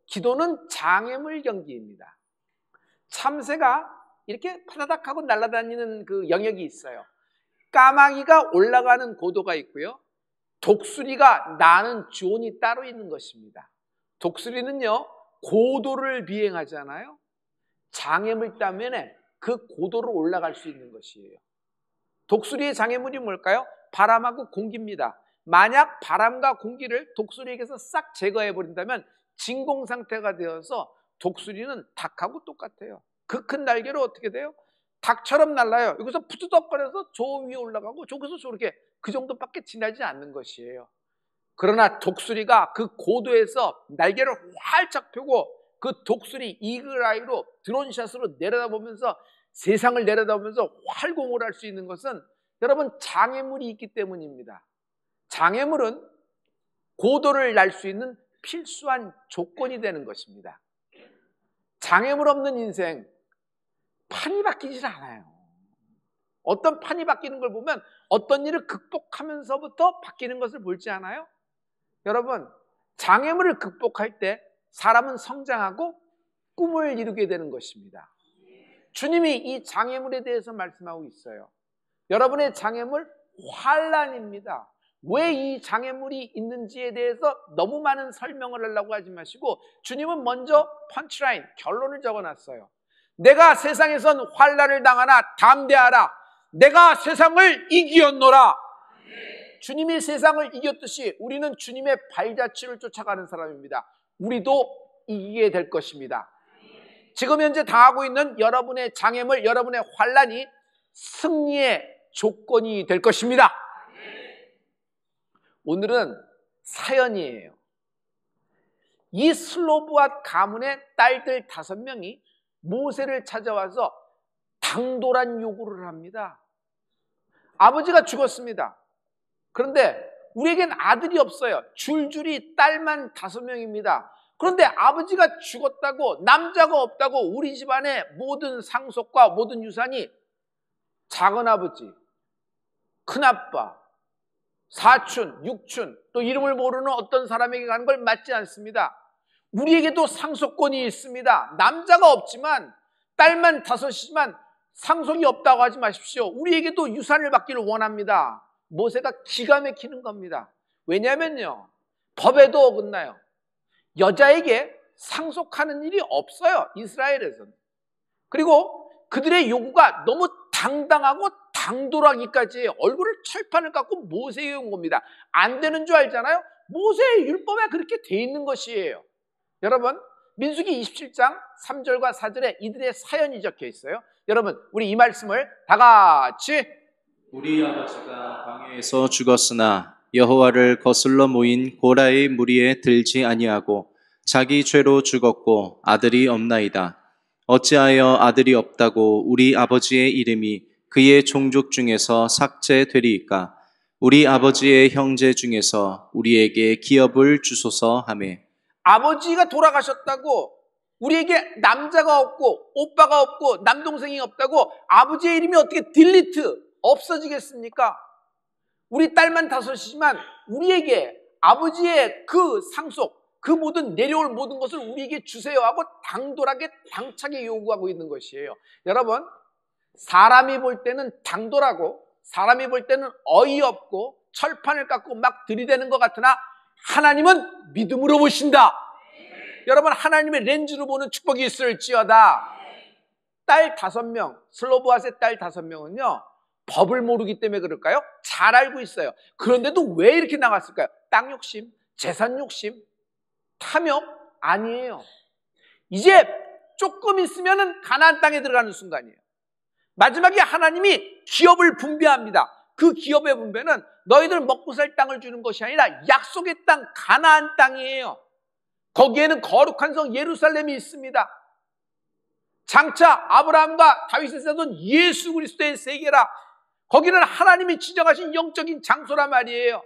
기도는 장애물 경기입니다. 참새가 이렇게 파다닥 하고 날아다니는 그 영역이 있어요. 까마귀가 올라가는 고도가 있고요. 독수리가 나는 존이 따로 있는 것입니다. 독수리는요, 고도를 비행하잖아요. 장애물 때문에 그 고도로 올라갈 수 있는 것이에요. 독수리의 장애물이 뭘까요? 바람하고 공기입니다. 만약 바람과 공기를 독수리에게서 싹 제거해버린다면 진공 상태가 되어서 독수리는 닭하고 똑같아요. 그 큰 날개로 어떻게 돼요? 닭처럼 날라요. 여기서 푸드덕거려서 저 위에 올라가고 저기서 저렇게 그 정도밖에 지나지 않는 것이에요. 그러나 독수리가 그 고도에서 날개를 활짝 펴고 그 독수리 이글아이로 드론샷으로 내려다보면서 세상을 내려다보면서 활공을 할 수 있는 것은 여러분 장애물이 있기 때문입니다. 장애물은 고도를 날 수 있는 필수한 조건이 되는 것입니다. 장애물 없는 인생, 판이 바뀌질 않아요. 어떤 판이 바뀌는 걸 보면 어떤 일을 극복하면서부터 바뀌는 것을 볼지 않아요? 여러분, 장애물을 극복할 때 사람은 성장하고 꿈을 이루게 되는 것입니다. 주님이 이 장애물에 대해서 말씀하고 있어요. 여러분의 장애물, 환난입니다. 왜 이 장애물이 있는지에 대해서 너무 많은 설명을 하려고 하지 마시고 주님은 먼저 펀치라인, 결론을 적어놨어요. 내가 세상에선 환난을 당하나 담대하라. 내가 세상을 이기었노라. 주님이 세상을 이겼듯이 우리는 주님의 발자취를 쫓아가는 사람입니다. 우리도 이기게 될 것입니다. 지금 현재 당하고 있는 여러분의 장애물, 여러분의 환난이 승리의 조건이 될 것입니다. 오늘은 사연이에요. 이 슬로브앗 가문의 딸들 5명이 모세를 찾아와서 당돌한 요구를 합니다. 아버지가 죽었습니다. 그런데 우리에겐 아들이 없어요. 줄줄이 딸만 5명입니다. 그런데 아버지가 죽었다고, 남자가 없다고 우리 집안의 모든 상속과 모든 유산이 작은아버지, 큰아빠, 사촌, 육촌, 또 이름을 모르는 어떤 사람에게 가는 걸 맞지 않습니다. 우리에게도 상속권이 있습니다. 남자가 없지만 딸만 5이지만 상속이 없다고 하지 마십시오. 우리에게도 유산을 받기를 원합니다. 모세가 기가 막히는 겁니다. 왜냐하면요, 법에도 어긋나요. 여자에게 상속하는 일이 없어요, 이스라엘에서는. 그리고 그들의 요구가 너무 당당하고 당돌하기까지 얼굴을 철판을 깎고 모세에게 온 겁니다. 안 되는 줄 알잖아요. 모세의 율법에 그렇게 돼 있는 것이에요. 여러분, 민수기 27장 3절과 4절에 이들의 사연이 적혀 있어요. 여러분, 우리 이 말씀을 다 같이. 우리 아버지가 광야에서 죽었으나 여호와를 거슬러 모인 고라의 무리에 들지 아니하고 자기 죄로 죽었고 아들이 없나이다. 어찌하여 아들이 없다고 우리 아버지의 이름이 그의 종족 중에서 삭제되리이까? 우리 아버지의 형제 중에서 우리에게 기업을 주소서 하매. 아버지가 돌아가셨다고 우리에게 남자가 없고 오빠가 없고 남동생이 없다고 아버지의 이름이 어떻게 딜리트, 없어지겠습니까? 우리 딸만 5이지만 우리에게 아버지의 그 상속, 그 모든 내려올 모든 것을 우리에게 주세요 하고 당돌하게 당차게 요구하고 있는 것이에요. 여러분, 사람이 볼 때는 당돌하고 사람이 볼 때는 어이없고 철판을 깎고 막 들이대는 것 같으나 하나님은 믿음으로 보신다. 여러분, 하나님의 렌즈로 보는 축복이 있을지어다. 딸 5명, 슬로브앗의 딸 5명은요 법을 모르기 때문에 그럴까요? 잘 알고 있어요. 그런데도 왜 이렇게 나갔을까요? 땅 욕심, 재산 욕심, 탐욕? 아니에요. 이제 조금 있으면 가나안 땅에 들어가는 순간이에요. 마지막에 하나님이 기업을 분배합니다. 그 기업의 분배는 너희들 먹고 살 땅을 주는 것이 아니라 약속의 땅 가나안 땅이에요. 거기에는 거룩한 성 예루살렘이 있습니다. 장차 아브라함과 다윗이 세운 예수 그리스도의 세계라. 거기는 하나님이 지정하신 영적인 장소라 말이에요.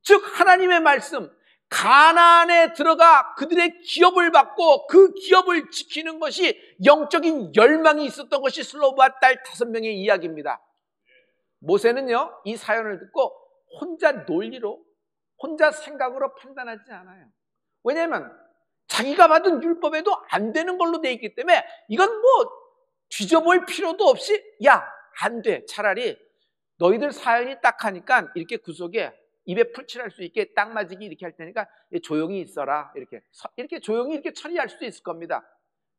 즉 하나님의 말씀, 가나안에 들어가 그들의 기업을 받고 그 기업을 지키는 것이 영적인 열망이 있었던 것이 슬로브앗 딸 5명의 이야기입니다. 모세는요 이 사연을 듣고 혼자 논리로, 혼자 생각으로 판단하지 않아요. 왜냐하면 자기가 받은 율법에도 안 되는 걸로 돼 있기 때문에 이건 뭐 뒤져볼 필요도 없이 야, 안 돼. 차라리 너희들 사연이 딱 하니까 이렇게 구속에 입에 풀칠할 수 있게 딱 맞이기 이렇게 할 테니까 조용히 있어라. 이렇게 조용히 이렇게 처리할 수도 있을 겁니다.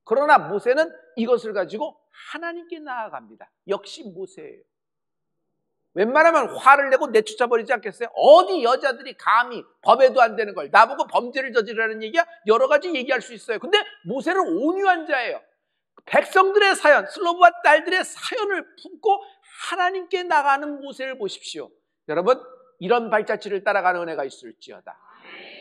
그러나 모세는 이것을 가지고 하나님께 나아갑니다. 역시 모세예요. 웬만하면 화를 내고 내쫓아버리지 않겠어요? 어디 여자들이 감히 법에도 안 되는 걸 나보고 범죄를 저지르라는 얘기야? 여러 가지 얘기할 수 있어요. 근데 모세는 온유한 자예요. 백성들의 사연, 슬로브와 딸들의 사연을 품고 하나님께 나가는 모세를 보십시오. 여러분, 이런 발자취를 따라가는 은혜가 있을지어다.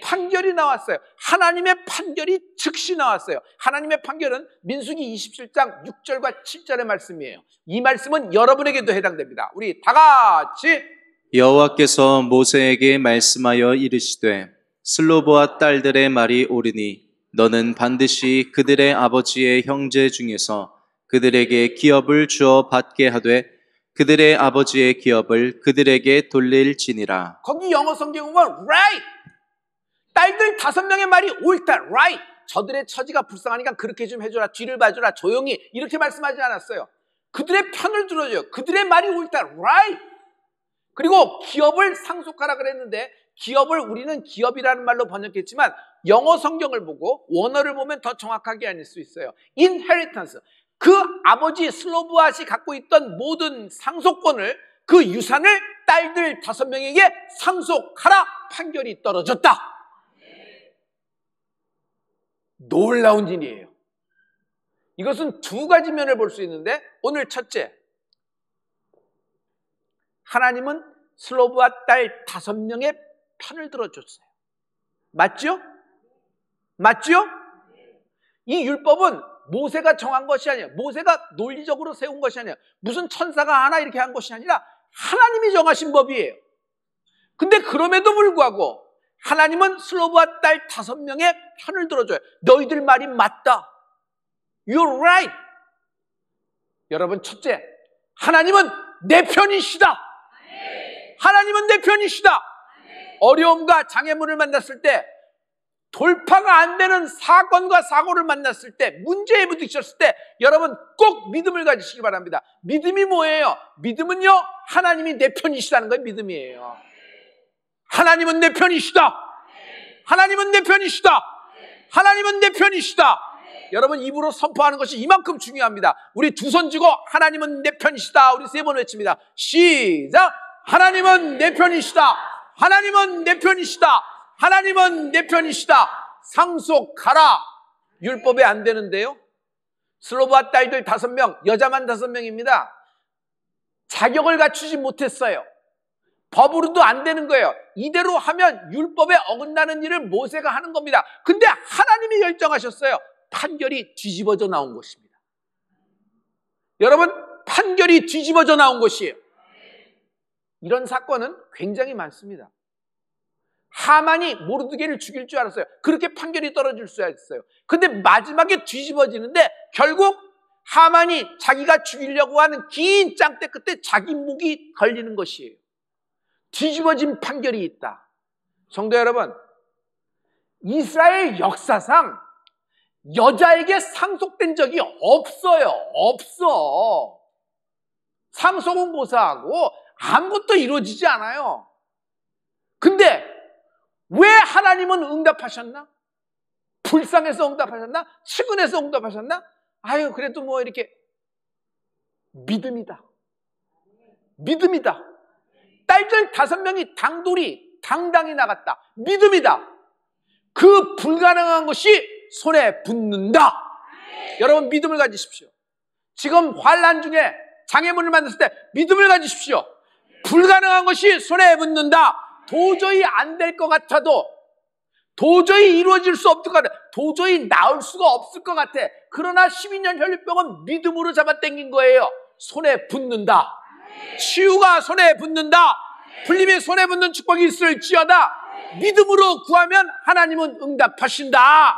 판결이 나왔어요. 하나님의 판결이 즉시 나왔어요. 하나님의 판결은 민수기 27장 6절과 7절의 말씀이에요. 이 말씀은 여러분에게도 해당됩니다. 우리 다 같이 여호와께서 모세에게 말씀하여 이르시되 슬로보와 딸들의 말이 옳으니 너는 반드시 그들의 아버지의 형제 중에서 그들에게 기업을 주어 받게 하되 그들의 아버지의 기업을 그들에게 돌릴지니라. 거기 영어 성경 보면 right, 딸들 5명의 말이 옳다, right. 저들의 처지가 불쌍하니까 그렇게 좀 해줘라, 뒤를 봐줘라, 조용히 이렇게 말씀하지 않았어요. 그들의 편을 들어줘요. 그들의 말이 옳다, right. 그리고 기업을 상속하라 그랬는데 기업을 우리는 기업이라는 말로 번역했지만 영어 성경을 보고 원어를 보면 더 정확하게 아닐 수 있어요. inheritance, 그 아버지 슬로브앗이 갖고 있던 모든 상속권을, 그 유산을 딸들 5명에게 상속하라 판결이 떨어졌다. 놀라운 일이에요. 이것은 2가지 면을 볼 수 있는데 오늘 첫째, 하나님은 슬로브와 딸 5명의 편을 들어줬어요. 맞죠? 맞죠? 이 율법은 모세가 정한 것이 아니에요. 모세가 논리적으로 세운 것이 아니에요. 무슨 천사가 하나 이렇게 한 것이 아니라 하나님이 정하신 법이에요. 근데 그럼에도 불구하고 하나님은 슬로브와 딸 5명의 편을 들어줘요. 너희들 말이 맞다. You're right. 여러분, 첫째, 하나님은 내 편이시다. 하나님은 내 편이시다. 어려움과 장애물을 만났을 때, 돌파가 안 되는 사건과 사고를 만났을 때, 문제에 부딪혔을 때 여러분 꼭 믿음을 가지시기 바랍니다. 믿음이 뭐예요? 믿음은요, 하나님이 내 편이시다는 거예요. 믿음이에요. 하나님은 내 편이시다. 하나님은 내 편이시다. 하나님은 내 편이시다. 여러분, 입으로 선포하는 것이 이만큼 중요합니다. 우리 2손 쥐고 하나님은 내 편이시다. 우리 3번 외칩니다. 시작. 하나님은 내 편이시다. 하나님은 내 편이시다. 하나님은 내 편이시다. 상속하라. 율법에 안 되는데요. 슬로브와 딸들 5명, 여자만 5명입니다. 자격을 갖추지 못했어요. 법으로도 안 되는 거예요. 이대로 하면 율법에 어긋나는 일을 모세가 하는 겁니다. 근데 하나님이 결정하셨어요. 판결이 뒤집어져 나온 것입니다. 여러분, 판결이 뒤집어져 나온 것이에요. 이런 사건은 굉장히 많습니다. 하만이 모르드게를 죽일 줄 알았어요. 그렇게 판결이 떨어질 수 있어요. 근데 마지막에 뒤집어지는데 결국 하만이 자기가 죽이려고 하는 긴 짱대 끝에 자기 목이 걸리는 것이에요. 뒤집어진 판결이 있다. 성도 여러분, 이스라엘 역사상 여자에게 상속된 적이 없어요. 없어. 상속은 고사하고 아무것도 이루어지지 않아요. 근데 왜 하나님은 응답하셨나? 불쌍해서 응답하셨나? 측은해서 응답하셨나? 아유, 그래도 뭐 이렇게 믿음이다. 믿음이다. 딸들 5명이 당당히 나갔다. 믿음이다. 그 불가능한 것이 손에 붙는다. 여러분, 믿음을 가지십시오. 지금 환난 중에 장애물을 만났을 때 믿음을 가지십시오. 불가능한 것이 손에 붙는다. 도저히 안 될 것 같아도, 도저히 이루어질 수 없을 것 같아, 도저히 나을 수가 없을 것 같아. 그러나 12년 혈류병은 믿음으로 잡아당긴 거예요. 손에 붙는다. 치유가 손에 붙는다. 풀림이 손에 붙는 축복이 있을지어다. 믿음으로 구하면 하나님은 응답하신다.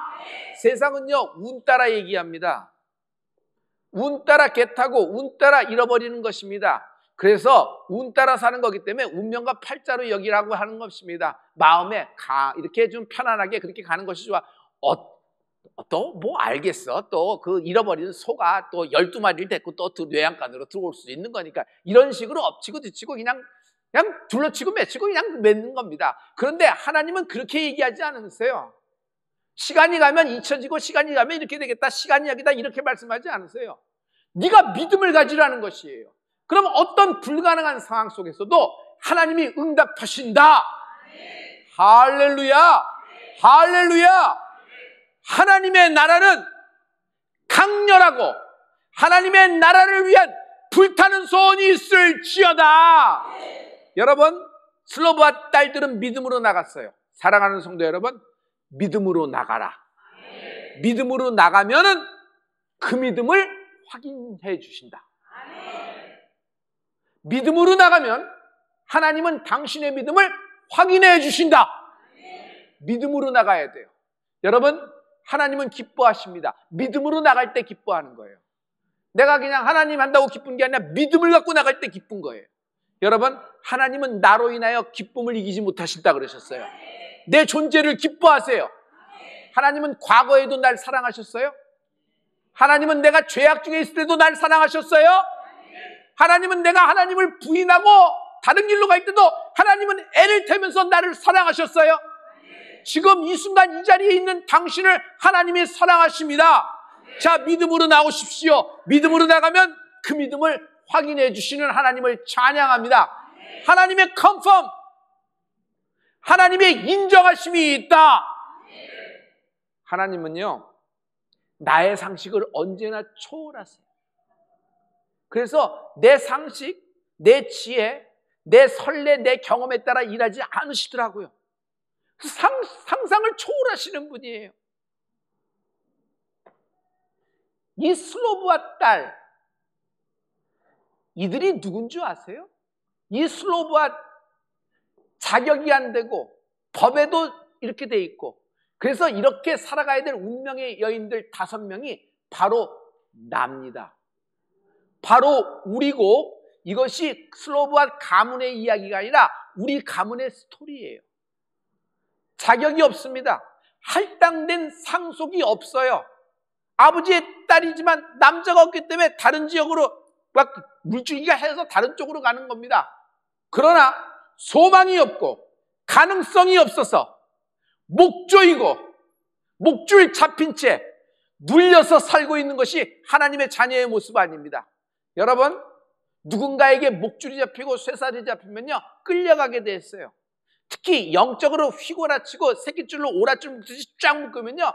세상은요, 운 따라 얘기합니다. 운 따라 개 타고 운 따라 잃어버리는 것입니다. 그래서 운 따라 사는 거기 때문에 운명과 팔자로 여기라고 하는 것입니다. 마음에 이렇게 좀 편안하게 그렇게 가는 것이 좋아. 또 뭐 알겠어. 또 그 잃어버린 소가 또 12마리를 데리고 또 외양간으로 들어올 수 있는 거니까 이런 식으로 엎치고 뒤치고 그냥 둘러치고 맺히고 그냥 맺는 겁니다. 그런데 하나님은 그렇게 얘기하지 않으세요. 시간이 가면 잊혀지고 시간이 가면 이렇게 되겠다. 시간이 여기다 이렇게 말씀하지 않으세요. 네가 믿음을 가지라는 것이에요. 그럼 어떤 불가능한 상황 속에서도 하나님이 응답하신다. 할렐루야. 할렐루야. 하나님의 나라는 강렬하고 하나님의 나라를 위한 불타는 소원이 있을지어다. 여러분, 슬로브와 딸들은 믿음으로 나갔어요. 사랑하는 성도 여러분, 믿음으로 나가라. 믿음으로 나가면은 그 믿음을 확인해 주신다. 믿음으로 나가면 하나님은 당신의 믿음을 확인해 주신다. 믿음으로 나가야 돼요. 여러분, 하나님은 기뻐하십니다. 믿음으로 나갈 때 기뻐하는 거예요. 내가 그냥 하나님 한다고 기쁜 게 아니라 믿음을 갖고 나갈 때 기쁜 거예요. 여러분, 하나님은 나로 인하여 기쁨을 이기지 못하신다 그러셨어요. 내 존재를 기뻐하세요. 하나님은 과거에도 날 사랑하셨어요? 하나님은 내가 죄악 중에 있을 때도 날 사랑하셨어요? 하나님은 내가 하나님을 부인하고 다른 길로 갈 때도 하나님은 애를 태면서 나를 사랑하셨어요? 지금 이 순간 이 자리에 있는 당신을 하나님이 사랑하십니다. 자, 믿음으로 나오십시오. 믿음으로 나가면 그 믿음을 확인해 주시는 하나님을 찬양합니다. 하나님의 컨펌, 하나님의 인정하심이 있다. 하나님은요, 나의 상식을 언제나 초월하세요. 그래서 내 상식, 내 지혜, 내 설레, 내 경험에 따라 일하지 않으시더라고요. 상상을 초월하시는 분이에요. 이 슬로브와 딸, 이들이 누군 줄 아세요? 이 슬로브와 자격이 안 되고 법에도 이렇게 돼 있고 그래서 이렇게 살아가야 될 운명의 여인들 5명이 바로 납니다. 바로 우리고 이것이 슬로브와 가문의 이야기가 아니라 우리 가문의 스토리예요. 자격이 없습니다. 할당된 상속이 없어요. 아버지의 딸이지만 남자가 없기 때문에 다른 지역으로 막 물줄기가 해서 다른 쪽으로 가는 겁니다. 그러나 소망이 없고 가능성이 없어서 목조이고 목줄 잡힌 채 눌려서 살고 있는 것이 하나님의 자녀의 모습 아닙니다. 여러분, 누군가에게 목줄이 잡히고 쇠살이 잡히면요 끌려가게 돼 있어요. 특히 영적으로 휘몰아치고 새끼줄로 오랏줄 묶듯이 쫙 묶으면요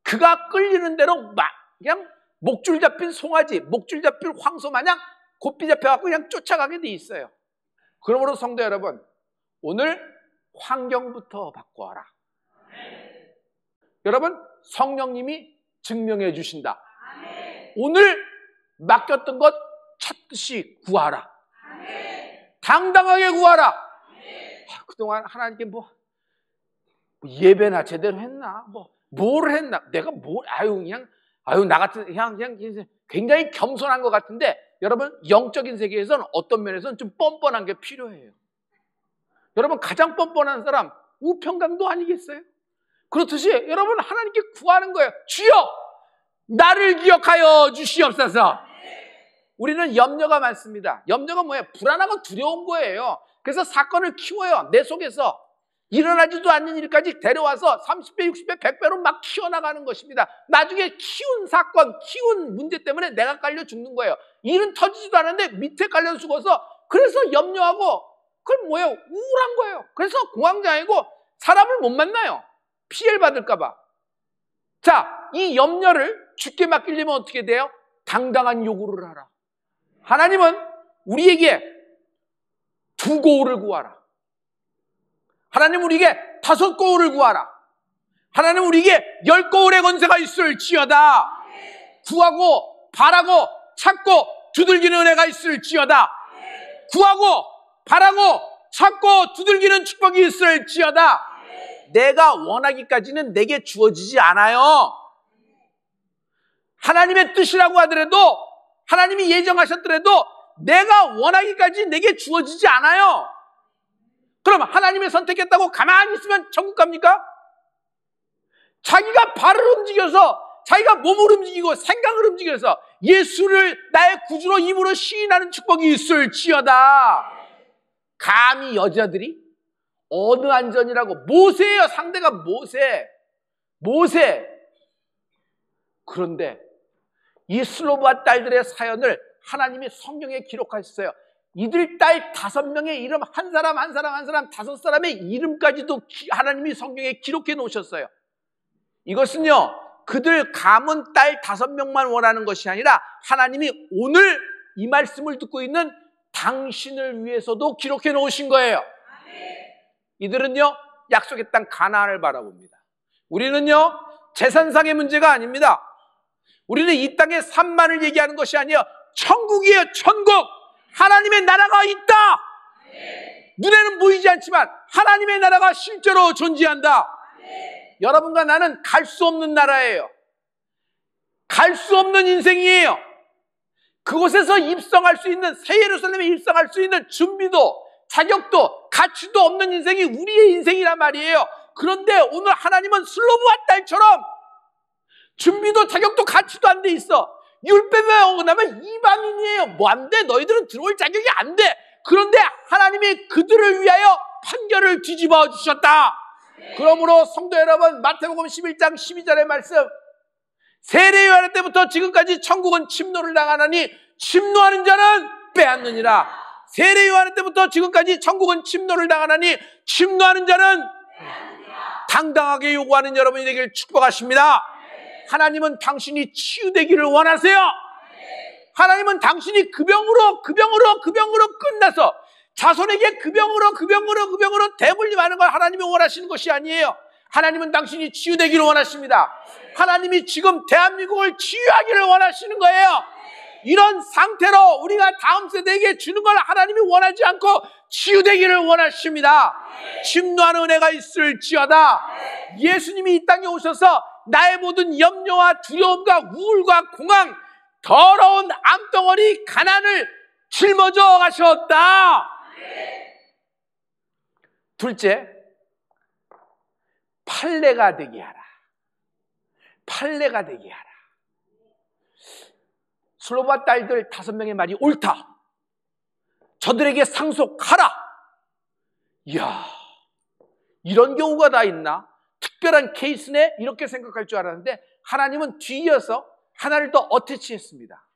그가 끌리는 대로 막 그냥 목줄 잡힌 송아지, 목줄 잡힌 황소 마냥 곱비 잡혀갖고 그냥 쫓아가게 돼 있어요. 그러므로 성도 여러분, 오늘 환경부터 바꿔라. 여러분, 성령님이 증명해 주신다. 오늘 맡겼던 것 찾듯이 구하라. 당당하게 구하라. 그동안 하나님께 뭐 예배나 제대로 했나? 뭘 했나? 내가 나 같은 그냥 굉장히 겸손한 것 같은데 여러분, 영적인 세계에서는 어떤 면에서는 좀 뻔뻔한 게 필요해요. 여러분, 가장 뻔뻔한 사람 우평강도 아니겠어요? 그렇듯이 여러분 하나님께 구하는 거예요. 주여, 나를 기억하여 주시옵소서. 우리는 염려가 많습니다. 염려가 뭐예요? 불안하고 두려운 거예요. 그래서 사건을 키워요. 내 속에서 일어나지도 않는 일까지 데려와서 30배, 60배, 100배로 막 키워나가는 것입니다. 나중에 키운 사건, 키운 문제 때문에 내가 깔려 죽는 거예요. 일은 터지지도 않았는데 밑에 깔려 죽어서 그래서 염려하고 그건 뭐예요? 우울한 거예요. 그래서 공황장애고 사람을 못 만나요. 피해를 받을까 봐. 자, 이 염려를 주께 맡기려면 어떻게 돼요? 당당한 요구를 하라. 하나님은 우리에게 2고울을 구하라. 하나님 우리에게 5고울을 구하라. 하나님 우리에게 10고울의 권세가 있을지어다. 구하고 바라고 찾고 두들기는 은혜가 있을지어다. 구하고 바라고 찾고 두들기는 축복이 있을지어다. 내가 원하기까지는 내게 주어지지 않아요. 하나님의 뜻이라고 하더라도 하나님이 예정하셨더라도 내가 원하기까지 내게 주어지지 않아요. 그럼 하나님이 선택했다고 가만히 있으면 천국 갑니까? 자기가 발을 움직여서 자기가 몸을 움직이고 생각을 움직여서 예수를 나의 구주로 입으로 시인하는 축복이 있을지어다. 감히 여자들이 어느 안전이라고. 모세예요. 상대가 모세. 그런데 이 슬로브와 딸들의 사연을 하나님이 성경에 기록하셨어요. 이들 딸 5명의 이름 한 사람 5사람의 이름까지도 하나님이 성경에 기록해 놓으셨어요. 이것은요, 그들 가문 딸 5명만 원하는 것이 아니라 하나님이 오늘 이 말씀을 듣고 있는 당신을 위해서도 기록해 놓으신 거예요. 이들은요, 약속의 땅 가나안을 바라봅니다. 우리는요, 재산상의 문제가 아닙니다. 우리는 이 땅의 삶만을 얘기하는 것이 아니에요. 천국이에요. 천국. 하나님의 나라가 있다. 눈에는 보이지 않지만 하나님의 나라가 실제로 존재한다. 여러분과 나는 갈 수 없는 나라예요. 갈 수 없는 인생이에요. 그곳에서 입성할 수 있는, 새 예루살렘에 입성할 수 있는 준비도 자격도 가치도 없는 인생이 우리의 인생이란 말이에요. 그런데 오늘 하나님은 슬로브와 딸처럼 준비도 자격도 가치도 안 돼 있어. 율법에 어긋나면 이방인이에요. 뭐 안 돼. 너희들은 들어올 자격이 안 돼. 그런데 하나님이 그들을 위하여 판결을 뒤집어 주셨다. 그러므로 성도 여러분, 마태복음 11장 12절의 말씀, 세례 요한 때부터 지금까지 천국은 침노를 당하나니 침노하는 자는 빼앗느니라. 세례 요한 때부터 지금까지 천국은 침노를 당하나니 침노하는 자는 당당하게 요구하는 여러분이 되길 축복하십니다. 하나님은 당신이 치유되기를 원하세요. 하나님은 당신이 그 병으로 끝나서 자손에게 그 병으로 대물림하는 걸 하나님이 원하시는 것이 아니에요. 하나님은 당신이 치유되기를 원하십니다. 하나님이 지금 대한민국을 치유하기를 원하시는 거예요. 이런 상태로 우리가 다음 세대에게 주는 걸 하나님이 원하지 않고 치유되기를 원하십니다. 침노하는 은혜가 있을지어다. 예수님이 이 땅에 오셔서 나의 모든 염려와 두려움과 우울과 공황, 더러운 암덩어리 가난을 짊어져 가셨다. 둘째, 판례가 되게 하라. 판례가 되게 하라. 슬로바 딸들 5명의 말이 옳다. 저들에게 상속하라. 이야, 이런 경우가 다 있나? 특별한 케이스네? 이렇게 생각할 줄 알았는데 하나님은 뒤이어서 하나를 더 어태치했습니다.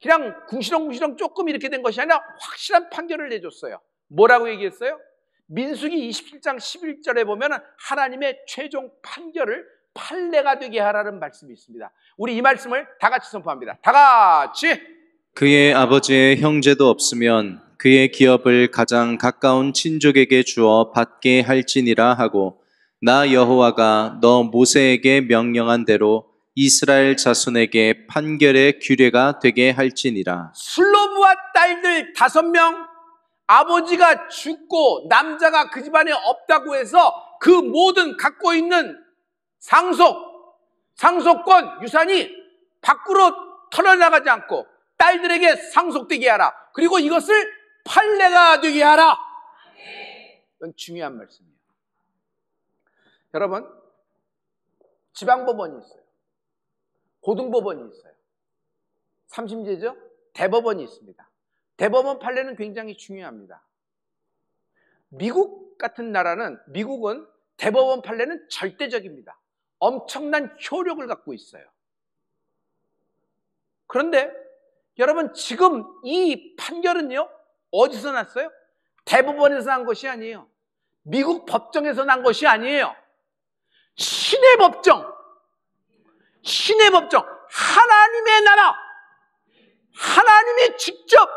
그냥 궁시렁궁시렁 조금 이렇게 된 것이 아니라 확실한 판결을 내줬어요. 뭐라고 얘기했어요? 민수기 27장 11절에 보면 하나님의 최종 판결을 판례가 되게 하라는 말씀이 있습니다. 우리 이 말씀을 다 같이 선포합니다. 다 같이. 그의 아버지의 형제도 없으면 그의 기업을 가장 가까운 친족에게 주어 받게 할지니라 하고, 나 여호와가 너 모세에게 명령한 대로 이스라엘 자손에게 판결의 규례가 되게 할지니라. 슬로브와 딸들 5명, 아버지가 죽고 남자가 그 집안에 없다고 해서 그 모든 갖고 있는 상속권, 유산이 밖으로 털어나가지 않고 딸들에게 상속되게 하라. 그리고 이것을 판례가 되게 하라. 이건 중요한 말씀이에요. 여러분, 지방법원이 있어요. 고등법원이 있어요. 3심제죠? 대법원이 있습니다. 대법원 판례는 굉장히 중요합니다. 미국 같은 나라는, 미국은 대법원 판례는 절대적입니다. 엄청난 효력을 갖고 있어요. 그런데 여러분, 지금 이 판결은요, 어디서 났어요? 대법원에서 난 것이 아니에요. 미국 법정에서 난 것이 아니에요. 신의 법정, 하나님의 나라, 하나님이 직접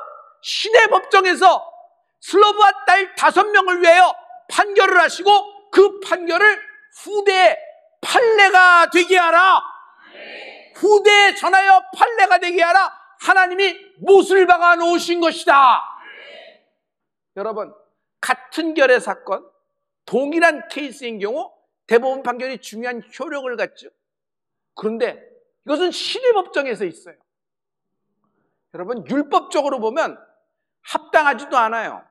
신의 법정에서 슬로브와 딸 5명을 위하여 판결을 하시고 그 판결을 후대에 판례가 되게 하라. 후대에 전하여 판례가 되게 하라. 하나님이 못을 박아 놓으신 것이다. 여러분, 같은 결의 사건, 동일한 케이스인 경우 대법원 판결이 중요한 효력을 갖죠. 그런데 이것은 신의 법정에서 있어요. 여러분, 율법적으로 보면 합당하지도 않아요.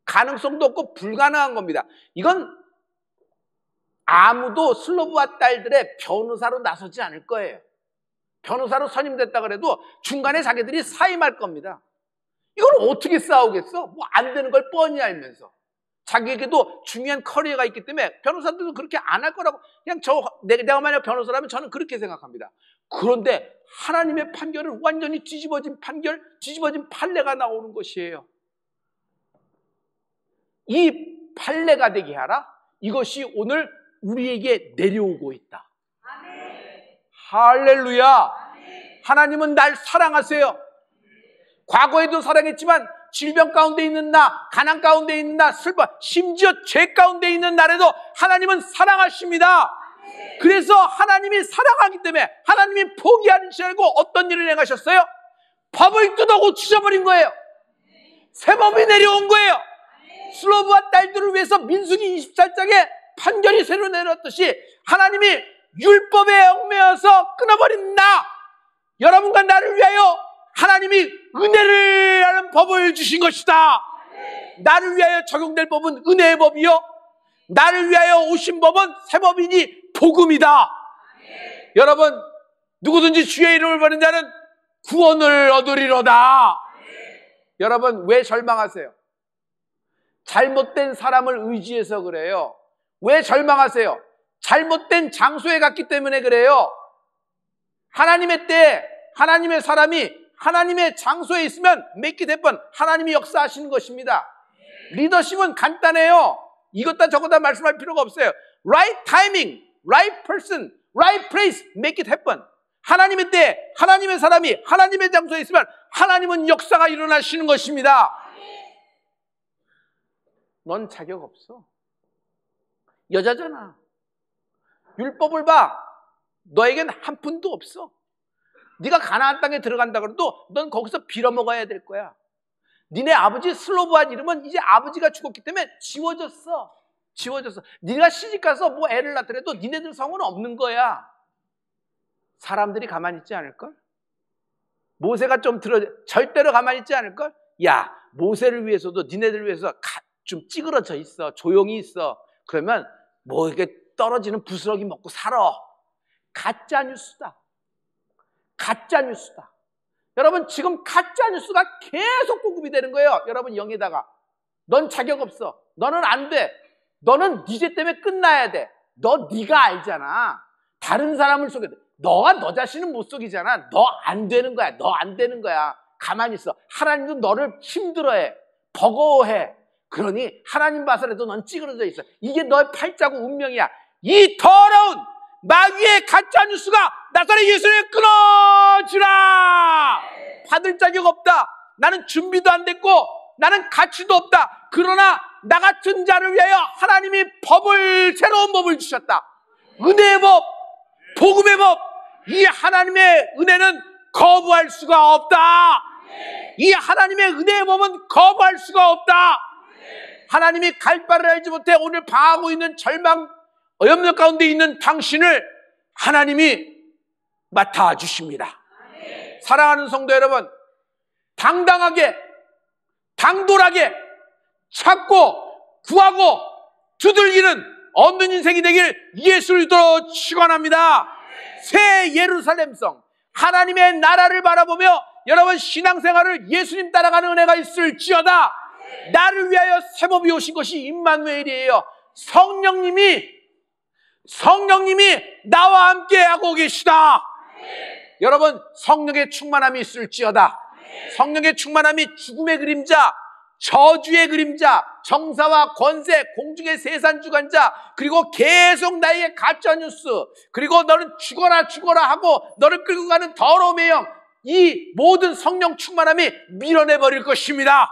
가능성도 없고 불가능한 겁니다. 이건 아무도 슬로브와 딸들의 변호사로 나서지 않을 거예요. 변호사로 선임됐다 그래도 중간에 자기들이 사임할 겁니다. 이걸 어떻게 싸우겠어? 뭐 안 되는 걸 뻔히 알면서. 자기에게도 중요한 커리어가 있기 때문에 변호사들도 그렇게 안 할 거라고, 그냥 내가 만약 변호사라면 저는 그렇게 생각합니다. 그런데 하나님의 판결은 완전히 뒤집어진 판결, 뒤집어진 판례가 나오는 것이에요. 이 판례가 되게 하라? 이것이 오늘 우리에게 내려오고 있다. 할렐루야. 하나님은 날 사랑하세요. 과거에도 사랑했지만 질병 가운데 있는 나, 가난 가운데 있는 나, 슬퍼, 심지어 죄 가운데 있는 나라도 하나님은 사랑하십니다. 그래서 하나님이 사랑하기 때문에 하나님이 포기하는 줄 알고 어떤 일을 행하셨어요? 법을 뜯어 고치셔버린 거예요. 새 법이 내려온 거예요. 슬로브와 딸들을 위해서 민수기 24장에 판결이 새로 내렸듯이 하나님이 율법에 얽매여서 끊어버린 나, 여러분과 나를 위하여 하나님이 은혜를 하는 법을 주신 것이다. 나를 위하여 적용될 법은 은혜의 법이요, 나를 위하여 오신 법은 새 법이니 복음이다. 여러분, 누구든지 주의 이름을 부르는 자는 구원을 얻으리로다. 여러분, 왜 절망하세요? 잘못된 사람을 의지해서 그래요. 왜 절망하세요? 잘못된 장소에 갔기 때문에 그래요. 하나님의 때, 하나님의 사람이 하나님의 장소에 있으면 make it happen. 하나님이 역사하시는 것입니다. 리더십은 간단해요. 이것다 저것다 말씀할 필요가 없어요. Right timing, right person, right place, make it happen. 하나님의 때, 하나님의 사람이 하나님의 장소에 있으면 하나님은 역사가 일어나시는 것입니다. 넌 자격 없어. 여자잖아. 율법을 봐. 너에겐 한 푼도 없어. 네가 가나안 땅에 들어간다 그래도 넌 거기서 빌어먹어야 될 거야. 니네 아버지 슬로브한 이름은 이제 아버지가 죽었기 때문에 지워졌어. 지워졌어. 네가 시집가서 뭐 애를 낳더라도 니네들 성은 없는 거야. 사람들이 가만히 있지 않을걸? 모세가 절대로 가만히 있지 않을걸? 야, 모세를 위해서도 니네들 위해서 좀 찌그러져 있어. 조용히 있어. 그러면 뭐 이렇게 떨어지는 부스러기 먹고 살아. 가짜 뉴스다. 가짜 뉴스다. 여러분, 지금 가짜 뉴스가 계속 공급이 되는 거예요. 여러분, 영에다가 넌 자격 없어. 너는 안 돼. 너는 네 죄 때문에 끝나야 돼. 네가 알잖아. 다른 사람을 속여. 너가 너 자신은 못 속이잖아. 너 안 되는 거야. 너 안 되는 거야. 가만히 있어. 하나님도 너를 힘들어해. 버거워해. 그러니 하나님 봐서라도 넌 찌그러져 있어. 이게 너의 팔자고 운명이야. 이 더러운 마귀의 가짜 뉴스가 나사렛 예수를 끊어지라. 받을 자격 없다. 나는 준비도 안 됐고 나는 가치도 없다. 그러나 나 같은 자를 위하여 하나님이 새로운 법을 주셨다. 은혜의 법, 복음의 법. 이 하나님의 은혜는 거부할 수가 없다. 이 하나님의 은혜의 법은 거부할 수가 없다. 하나님이 갈 바를 알지 못해 오늘 방하고 있는 절망, 염려 가운데 있는 당신을 하나님이 맡아주십니다. 사랑하는 성도 여러분, 당당하게, 당돌하게 찾고 구하고 두들기는 없는 인생이 되길 예수를 믿어 축원합니다. 새 예루살렘성, 하나님의 나라를 바라보며 여러분 신앙생활을 예수님 따라가는 은혜가 있을지어다. 나를 위하여 새 법이 오신 것이 임마누엘이에요. 성령님이 나와 함께 하고 계시다. 여러분, 성령의 충만함이 있을지어다. 성령의 충만함이 죽음의 그림자, 저주의 그림자, 정사와 권세, 공중의 세산주관자, 그리고 계속 나에게 가짜뉴스, 그리고 너는 죽어라 하고 너를 끌고 가는 더러움의 영, 이 모든 성령 충만함이 밀어내버릴 것입니다.